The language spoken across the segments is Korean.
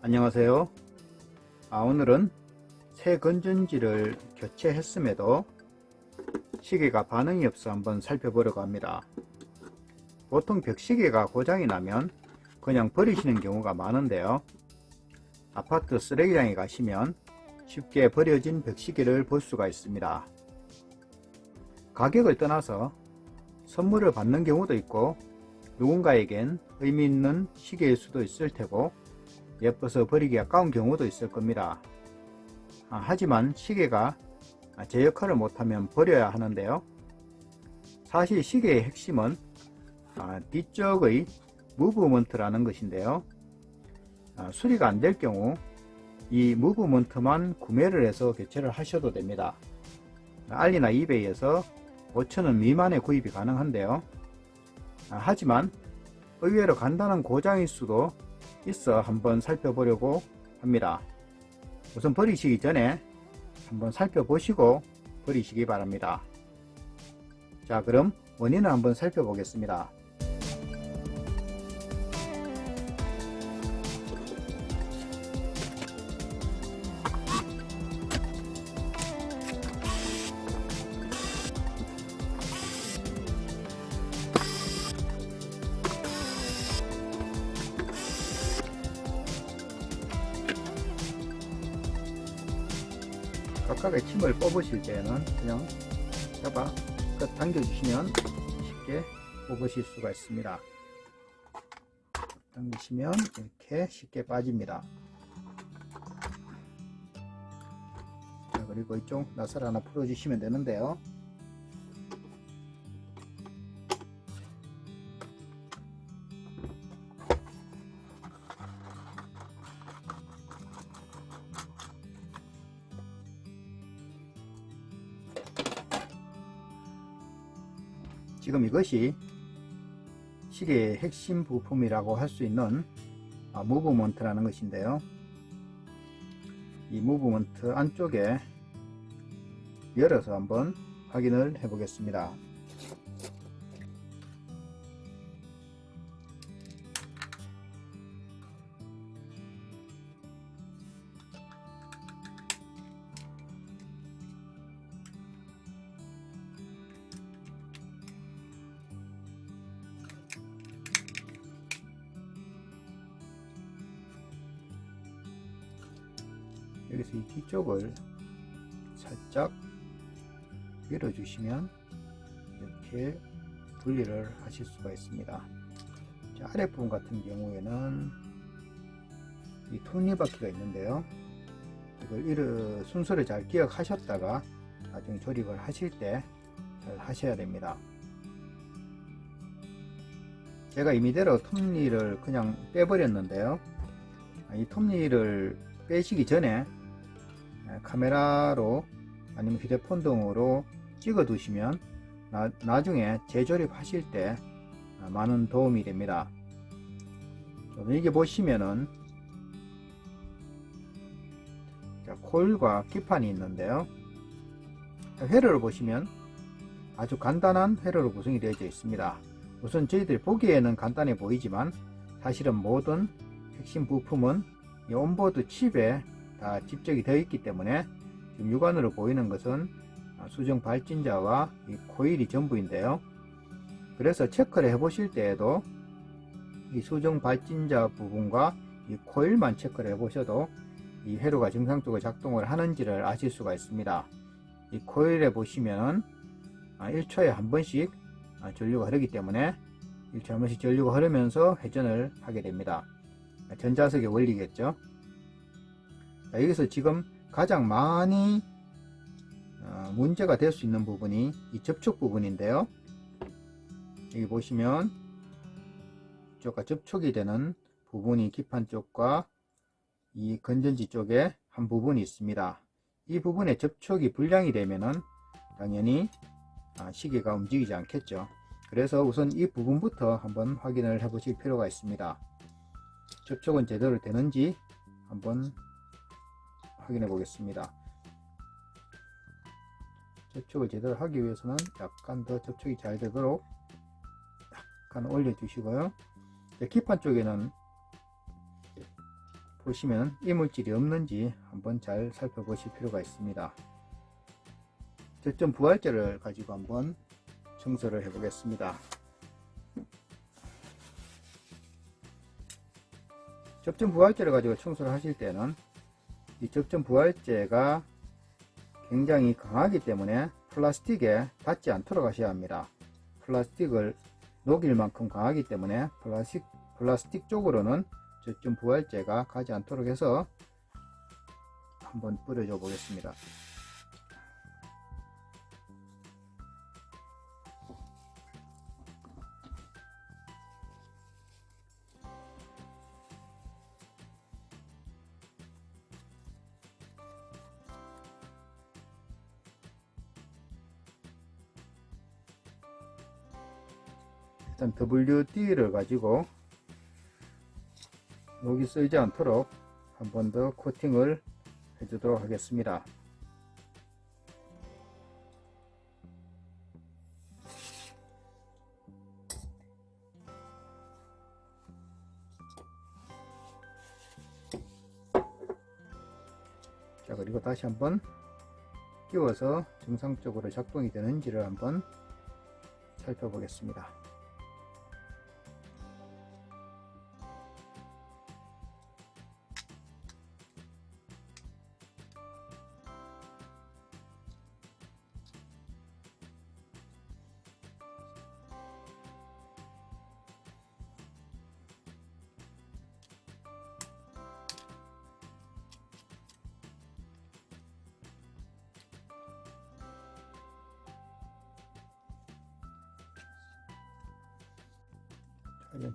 안녕하세요. 오늘은 새 건전지를 교체했음에도 시계가 반응이 없어 한번 살펴보려고 합니다. 보통 벽시계가 고장이 나면 그냥 버리시는 경우가 많은데요. 아파트 쓰레기장에 가시면 쉽게 버려진 벽시계를 볼 수가 있습니다. 가격을 떠나서 선물을 받는 경우도 있고 누군가에겐 의미 있는 시계일 수도 있을 테고 예뻐서 버리기 아까운 경우도 있을 겁니다. 하지만 시계가 제 역할을 못하면 버려야 하는데요. 사실 시계의 핵심은 뒤쪽의 무브먼트라는 것인데요. 수리가 안 될 경우 이 무브먼트만 구매를 해서 교체를 하셔도 됩니다. 알리나 이베이에서 5,000원 미만의 구입이 가능한데요. 하지만 의외로 간단한 고장일 수도 있어 한번 살펴보려고 합니다. 우선 버리시기 전에 한번 살펴보시고 버리시기 바랍니다. 자, 그럼 원인을 한번 살펴보겠습니다. 각각의 침을 뽑으실 때는 그냥 잡아 끝 당겨주시면 쉽게 뽑으실 수가 있습니다. 당기시면 이렇게 쉽게 빠집니다. 자, 그리고 이쪽 나사를 하나 풀어주시면 되는데요. 지금 이것이 시계의 핵심 부품이라고 할 수 있는 무브먼트라는 것인데요. 이 무브먼트 안쪽에 열어서 한번 확인을 해 보겠습니다. 여기서 이 뒤쪽을 살짝 밀어주시면 이렇게 분리를 하실 수가 있습니다. 자, 아랫부분 같은 경우에는 이 톱니바퀴가 있는데요. 이걸 순서를 잘 기억하셨다가 나중에 조립을 하실 때 잘 하셔야 됩니다. 제가 임의대로 톱니를 그냥 빼버렸는데요. 이 톱니를 빼시기 전에 카메라로 아니면 휴대폰 등으로 찍어 두시면 나중에 재조립하실 때 많은 도움이 됩니다. 이게 보시면은 코일과 기판이 있는데요. 회로를 보시면 아주 간단한 회로로 구성이 되어 있습니다. 우선 저희들이 보기에는 간단해 보이지만 사실은 모든 핵심 부품은 이 온보드 칩에 다 집적이 되어 있기 때문에 지금 육안으로 보이는 것은 수정 발진자와 이 코일이 전부인데요. 그래서 체크를 해 보실 때에도 이 수정 발진자 부분과 이 코일만 체크를 해 보셔도 이 회로가 정상적으로 작동을 하는지를 아실 수가 있습니다. 이 코일에 보시면 1초에 한 번씩 전류가 흐르기 때문에 1초에 한 번씩 전류가 흐르면서 회전을 하게 됩니다. 전자석의 원리겠죠. 자, 여기서 지금 가장 많이 문제가 될 수 있는 부분이 이 접촉 부분인데요. 여기 보시면 이쪽과 접촉이 되는 부분이 기판 쪽과 이 건전지 쪽에 한 부분이 있습니다. 이 부분에 접촉이 불량이 되면은 당연히 시계가 움직이지 않겠죠. 그래서 우선 이 부분부터 한번 확인을 해 보실 필요가 있습니다. 접촉은 제대로 되는지 한번 확인해 보겠습니다. 접촉을 제대로 하기 위해서는 약간 더 접촉이 잘 되도록 약간 올려 주시고요. 기판 쪽에는 보시면 이물질이 없는지 한번 잘 살펴보실 필요가 있습니다. 저점 부활제를 가지고 한번 청소를 해 보겠습니다. 접점 부활제를 가지고 청소를 하실 때는 이 접점 부활제가 굉장히 강하기 때문에 플라스틱에 닿지 않도록 하셔야 합니다. 플라스틱을 녹일 만큼 강하기 때문에 플라스틱 쪽으로는 접점 부활제가 가지 않도록 해서 한번 뿌려줘 보겠습니다. 일단 WD를 가지고 녹이 쓸지 않도록 한 번 더 코팅을 해주도록 하겠습니다. 자, 그리고 다시 한번 끼워서 정상적으로 작동이 되는지를 한번 살펴보겠습니다.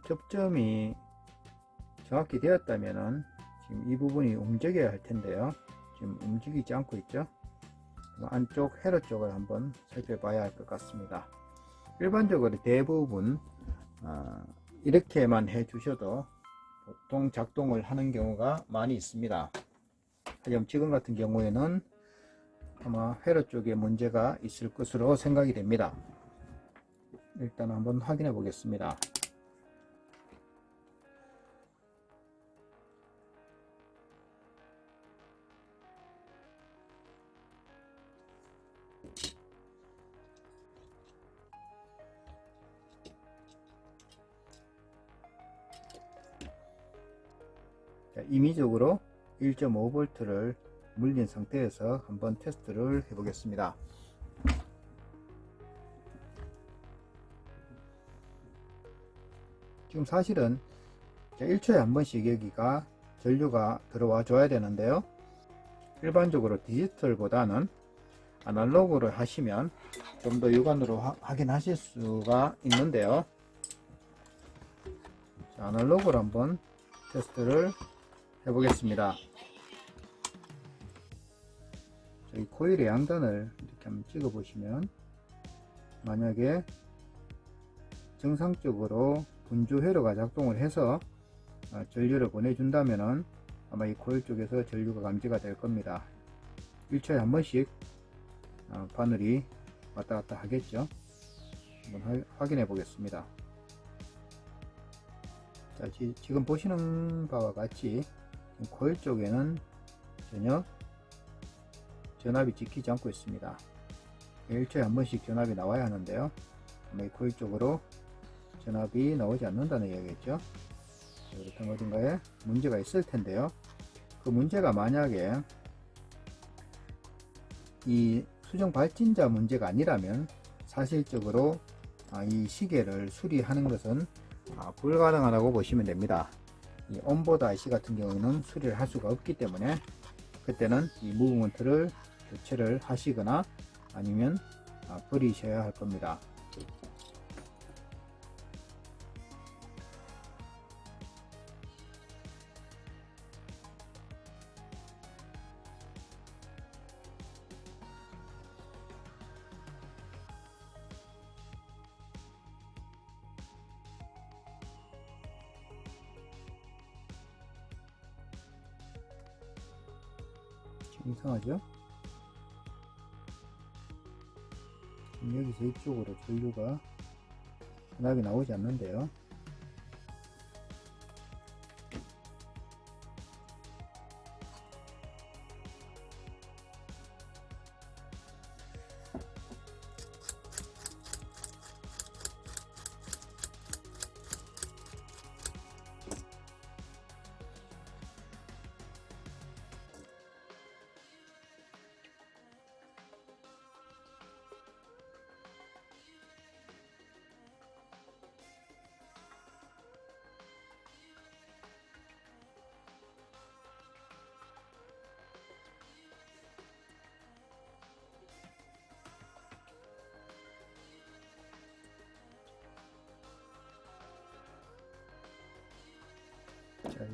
접점이 정확히 되었다면은 지금 이 부분이 움직여야 할 텐데요. 지금 움직이지 않고 있죠. 안쪽 헤러 쪽을 한번 살펴봐야 할 것 같습니다. 일반적으로 대부분 이렇게만 해 주셔도 보통 작동을 하는 경우가 많이 있습니다. 하지만 지금 같은 경우에는 아마 헤러 쪽에 문제가 있을 것으로 생각이 됩니다. 일단 한번 확인해 보겠습니다. 임의적으로 1.5V를 물린 상태에서 한번 테스트를 해 보겠습니다. 지금 사실은 1초에 한 번씩 여기가 전류가 들어와 줘야 되는데요. 일반적으로 디지털보다는 아날로그를 하시면 좀 더 육안으로 확인하실 수가 있는데요. 자, 아날로그로 한번 테스트를 해보겠습니다. 저기 코일의 양단을 이렇게 한번 찍어 보시면 만약에 정상적으로 분주 회로가 작동을 해서 전류를 보내준다면은 아마 이 코일 쪽에서 전류가 감지가 될 겁니다. 1초에 한 번씩 바늘이 왔다 갔다 하겠죠. 한번 확인해 보겠습니다. 자, 지금 보시는 바와 같이 코일 쪽에는 전혀 전압이 찍히지 않고 있습니다. 1초에 한 번씩 전압이 나와야 하는데요. 아마 이 코일 쪽으로 전압이 나오지 않는다는 이야기겠죠. 그렇다면 어딘가에 문제가 있을 텐데요. 그 문제가 만약에 이 수정 발진자 문제가 아니라면 사실적으로 이 시계를 수리하는 것은 불가능하다고 보시면 됩니다. 이 온보드 IC 같은 경우에는 수리를 할 수가 없기 때문에 그때는 이 무브먼트를 교체를 하시거나 아니면 버리셔야 할 겁니다. 이상하죠? 여기서 이쪽으로 전류가 전압이 나오지 않는데요.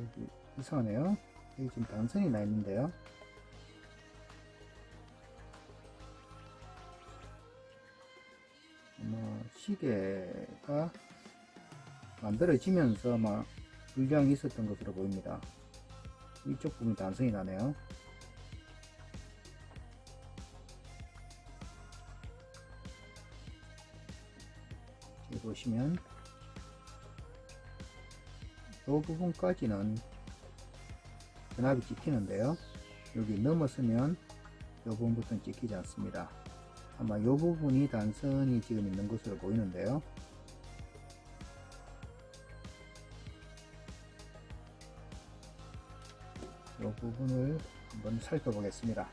여기 이상하네요. 여기 지금 단선이 나 있는데요. 시계가 만들어지면서 아마 불량이 있었던 것으로 보입니다. 이쪽 부분이 단선이 나네요. 여기 보시면 이 부분까지는 변압이 찍히는데요. 여기 넘어서면 이 부분부터는 찍히지 않습니다. 아마 이 부분이 단선이 지금 있는 것으로 보이는데요. 이 부분을 한번 살펴보겠습니다.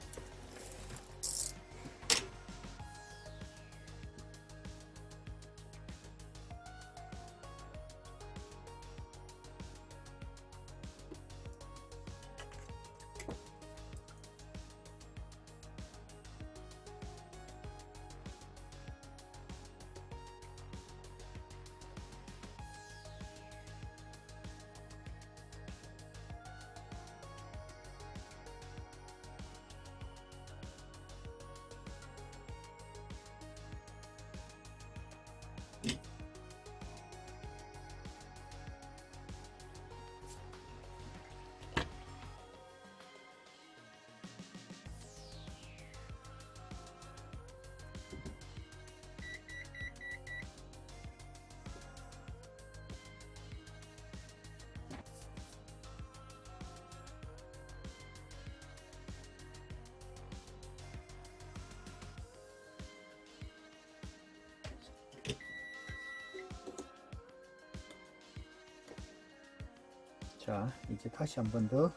자, 이제 다시 한 번 더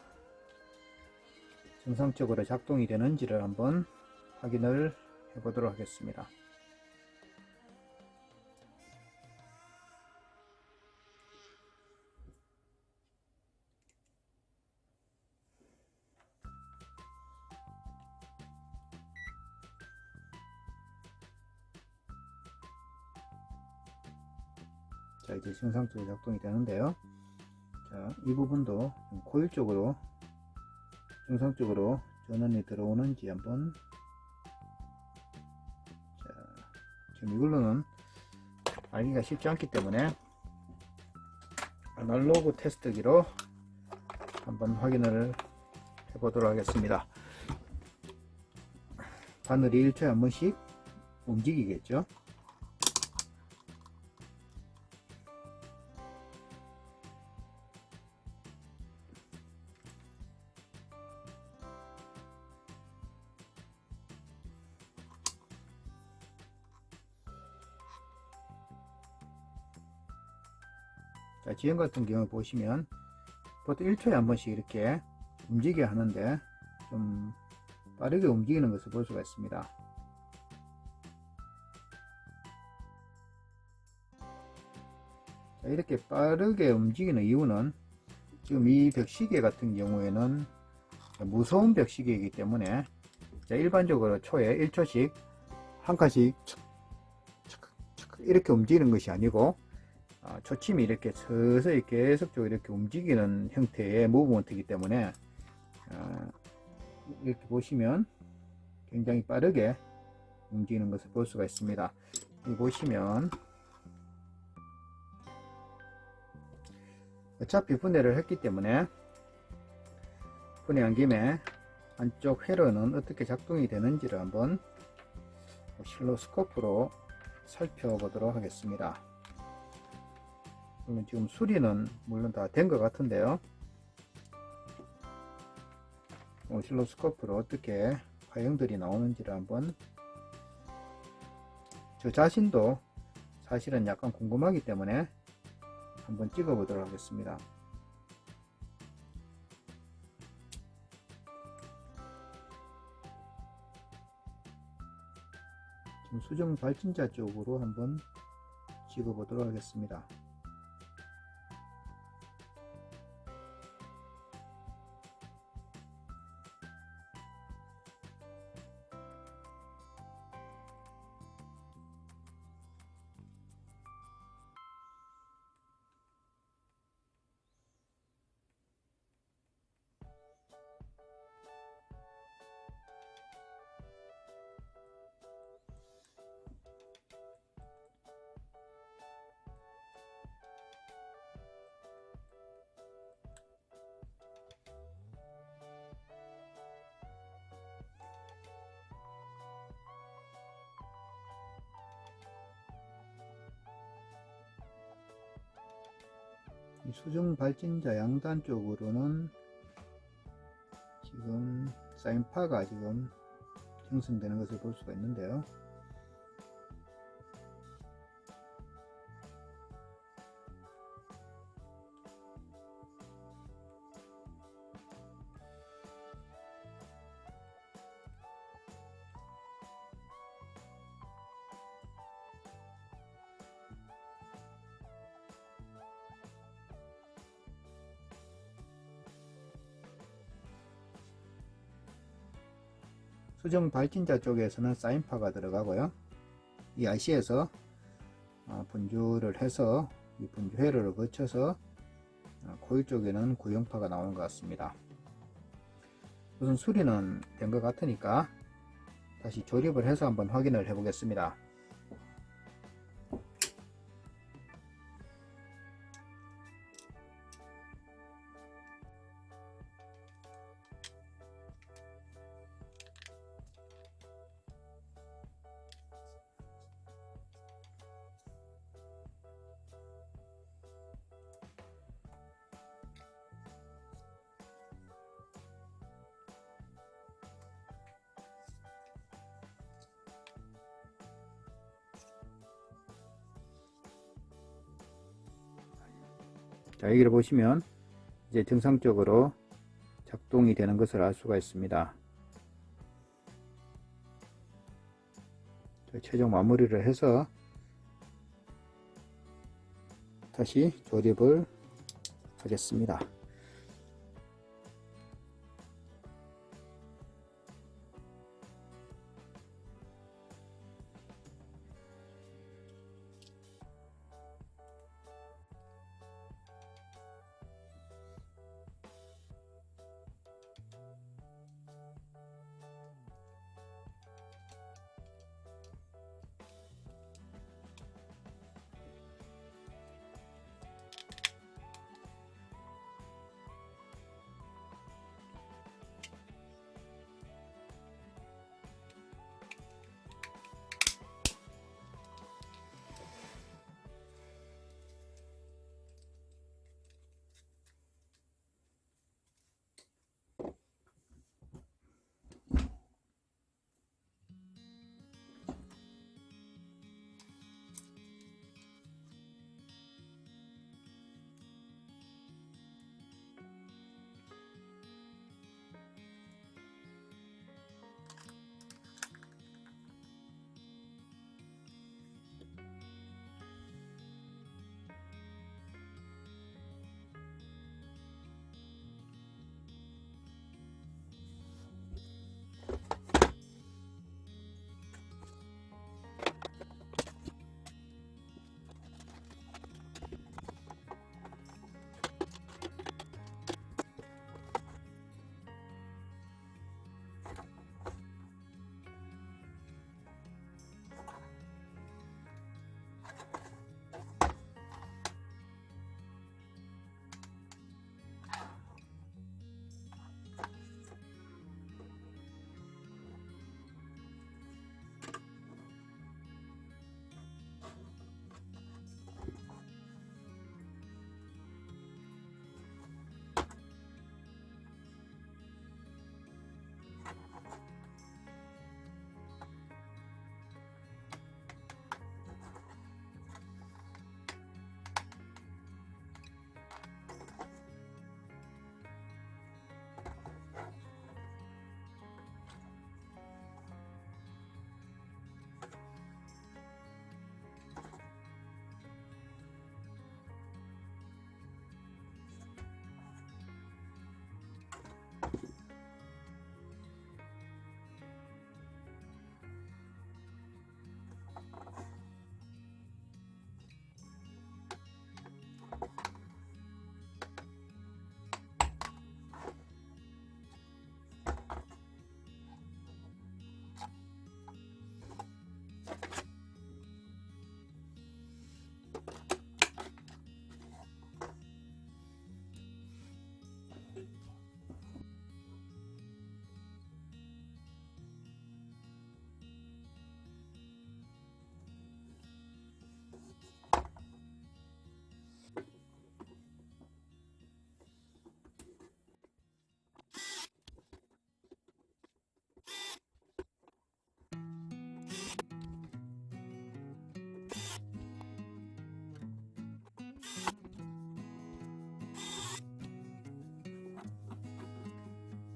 정상적으로 작동이 되는지를 한번 확인을 해 보도록 하겠습니다. 자, 이제 정상적으로 작동이 되는데요. 자, 이 부분도 코일 쪽으로 정상적으로 전원이 들어오는지 한번. 자, 지금 이걸로는 알기가 쉽지 않기 때문에 아날로그 테스트기로 한번 확인을 해 보도록 하겠습니다. 바늘이 1초에 한 번씩 움직이겠죠. 자, 지금 같은 경우 보시면 보통 1초에 한 번씩 이렇게 움직여야 하는데 좀 빠르게 움직이는 것을 볼 수가 있습니다. 자, 이렇게 빠르게 움직이는 이유는 지금 이 벽시계 같은 경우에는 무소음 벽시계이기 때문에 자, 일반적으로 초에 1초씩 한 칸씩 이렇게 움직이는 것이 아니고 초침이 이렇게 서서히 계속적으로 이렇게 움직이는 형태의 무브먼트이기 때문에 이렇게 보시면 굉장히 빠르게 움직이는 것을 볼 수가 있습니다. 여기 보시면 어차피 분해를 했기 때문에 분해한 김에 안쪽 회로는 어떻게 작동이 되는지를 한번 실로스코프로 살펴보도록 하겠습니다. 그러면 지금 수리는 물론 다 된 것 같은데요. 오실로스코프로 어떻게 화형들이 나오는지를 한번, 저 자신도 사실은 약간 궁금하기 때문에 한번 찍어 보도록 하겠습니다. 지금 수정 발진자 쪽으로 한번 찍어 보도록 하겠습니다. 이 수중 발진자 양단 쪽으로는 지금 사인파가 지금 형성되는 것을 볼 수가 있는데요. 수중 발진자 쪽에서는 사인파가 들어가고요. 이 IC에서 분주를 해서 이 분주 회로를 거쳐서 코일 쪽에는 구형파가 나오는 것 같습니다. 우선 수리는 된 것 같으니까 다시 조립을 해서 한번 확인을 해 보겠습니다. 자, 여기를 보시면 이제 정상적으로 작동이 되는 것을 알 수가 있습니다. 최종 마무리를 해서 다시 조립을 하겠습니다.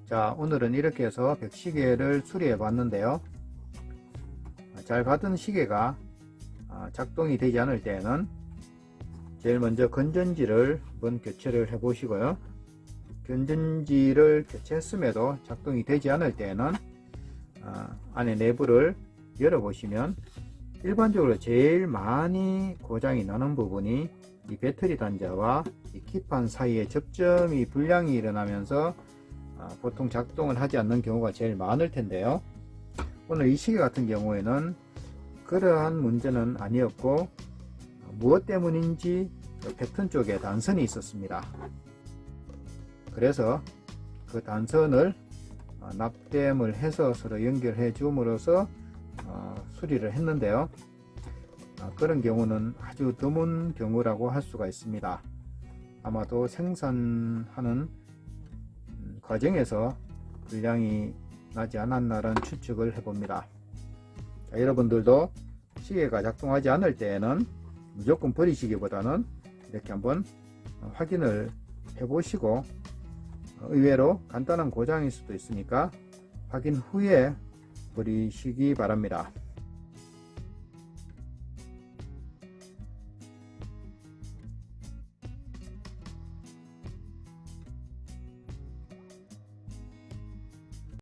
자, 오늘은 이렇게 해서 벽시계를 수리해 봤는데요. 잘 가던 시계가 작동이 되지 않을 때에는 제일 먼저 건전지를 한번 교체를 해 보시고요. 건전지를 교체했음에도 작동이 되지 않을 때에는 안에 내부를 열어 보시면 일반적으로 제일 많이 고장이 나는 부분이 이 배터리 단자와 이 기판 사이에 접점이 불량이 일어나면서 보통 작동을 하지 않는 경우가 제일 많을 텐데요. 오늘 이 시계 같은 경우에는 그러한 문제는 아니었고, 무엇 때문인지 패턴 쪽에 단선이 있었습니다. 그래서 그 단선을 납땜을 해서 서로 연결해 줌으로써 수리를 했는데요. 그런 경우는 아주 드문 경우라고 할 수가 있습니다. 아마도 생산하는 과정에서 불량이 나지 않았나라는 추측을 해봅니다. 자, 여러분들도 시계가 작동하지 않을 때에는 무조건 버리시기보다는 이렇게 한번 확인을 해 보시고, 의외로 간단한 고장일 수도 있으니까 확인 후에 버리시기 바랍니다.